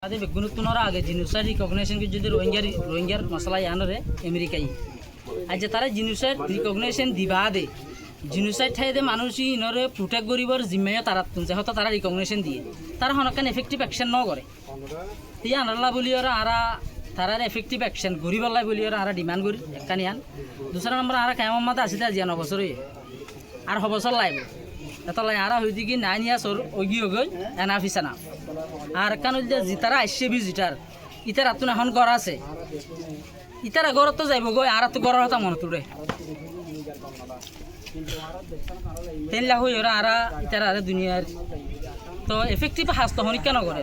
अदे बेगुनुत्तुनरा आगे जिनुसाइड रिकॉग्निशन के जुदे रोहिंग्यार मसला यानरे अमेरिकाई आज तारा जिनुसाइड रिकॉग्निशन दिबा दे जिनुसाइड ठाई दे मानुषी इनरे प्रोटेक्ट करिबर जिम्मेया तारा तुनसे हतो तारा रिकॉग्निशन दिए तारा हनकान इफेक्टिव एक्शन न करे ती आनरला बोलियरा आरा तारा इफेक्टिव एक्शन गरिबला बोलियरा आरा डिमांड करि एककानियान दूसरा नंबर आरा कायम माता आसिता जियान बছর আর হবছর লাইব এতলাই আরা হইদি কি 9 ইয়ার্স ওগি হগই এনাফ ইসানা আর কানুল যে জিতারা আসছে ভিজিটার ইতারা তুন এখন ঘর আছে ইতারা ঘর তো যাইব গই আর তো ঘর হতা মন তুরে 3 লাখ হইরা আরা ইতারা আরে দুনিয়ার তো এফেক্টিভ হাস তো হনি কেন করে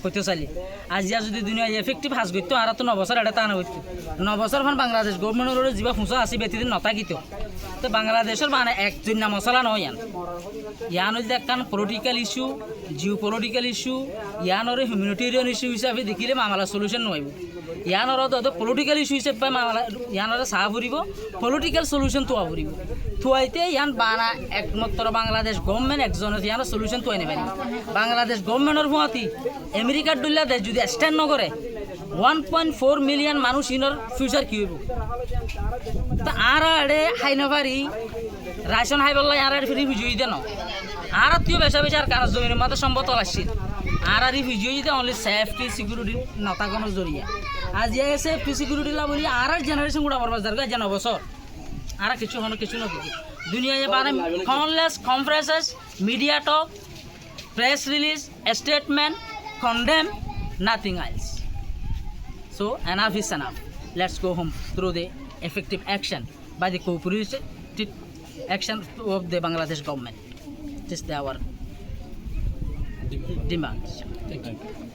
কইতে চাইলি আজ ইয়া যদি দুনিয়া এফেক্টিভ হাস গইতো আর তো 9 বছর এটা তা না হইতো 9 বছর ফান বাংলাদেশ গভর্নমেন্টের জিবা ফুসা আসি বেতিদিন নতাকিত তো বাংলাদেশের মানে একজন না মশলা নয় ইয়ান হইতে একখান political issue geopolitical issue ইয়ানর হিউম্যানিটেরিয়ান ইস্যু হিসাবে দেখিলে মামলা সলিউশন নইব ইয়ানর তো পলিটিক্যাল ইস্যু হিসাবে মামলা ইয়ানর সাহা ফুরিব পলিটিক্যাল সলিউশন তোয়া ফুরিব থুয়াইতে ইয়ান বানা একমাত্র বাংলাদেশ গভর্নমেন্ট একজনের ইয়ানর সলিউশন তোয়াই নেবেন বাংলাদেশ গভর্নমেন্টের ভুয়াতি আমেরিকার দুল্লা দেশ যদি স্ট্যান্ড নকরে 1.4 মিলিয়ন মানুষ ইনর ফিউচার কি হইব তা আর আড়ে হাই নভারি রাশন হাই বললাই আর ফ্রি ভিজুই দেন আর তুই বেশা বেশা আর কাজ জমির মধ্যে সম্ভব আসছিল আর ভিজুই দিতে অনলি সেফটি সিকিউরিটি নতাগণের জরিয়া আজ ইয়ে সেফটি সিকিউরিটি লা বলি আর জেনারেশন গুড়া বরবাদ যার জানো বছর আর কিছু হন কিছু না দুনিয়ায় বারে countless conferences media talk press release statement condemn nothing else So enough is enough. Let's go home through the effective action by the cooperative action of the Bangladesh government. This is our demands. Thank you.